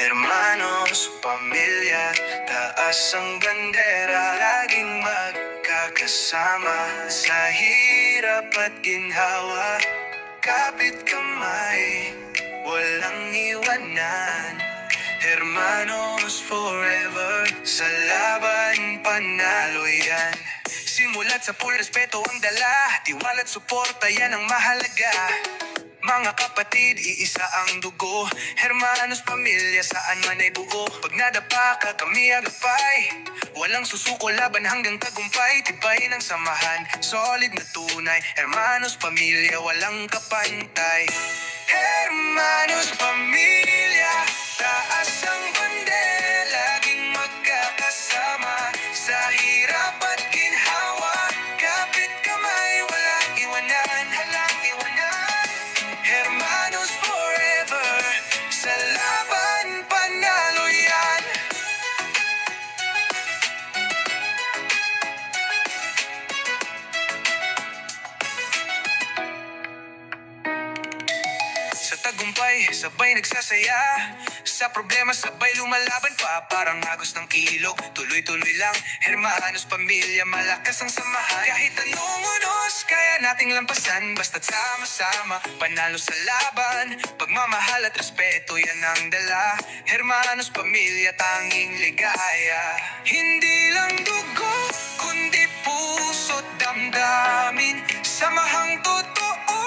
Hermanos, pamilya, taas ang bandera, laging magkakasama sa hirap at ginhawa. Kapit kamay, walang iwanan. Hermanos forever, sa laban panalo yan. Simulat sa full respeto ang dala, tiwala't suporta yan ang mahalaga. Mga kapatid, iisa ang dugo, hermanos, pamilya, saan man ay buo. Pag nadapa ka, kami agapay, walang susuko, laban hanggang tagumpay. Tibay ng samahan, solid na tunay, hermanos, pamilya, walang kapantay. Hermanos, pamilya, taas ang bandera, laging magkakasama sa hirap at ginhawa. Kapit kamay, walang iwanan, halang iwanan. Hermanos forever, sa laban panalo yan. Sa tagumpay, sabay nagsasaya. Sa problema, sabay lumalaban pa. Parang agos ng ilog, tuloy-tuloy lang. Hermanos, pamilya, malakas ang samahan. Kahit anong unos, kaya nating lampasan. Basta't sama-sama, panalo sa laban. Pagmamahal at respeto, yan ang dala. Hermanos, pamilya, tanging ligaya. Hindi lang dugo, kundi puso't damdamin. Samahang totoo,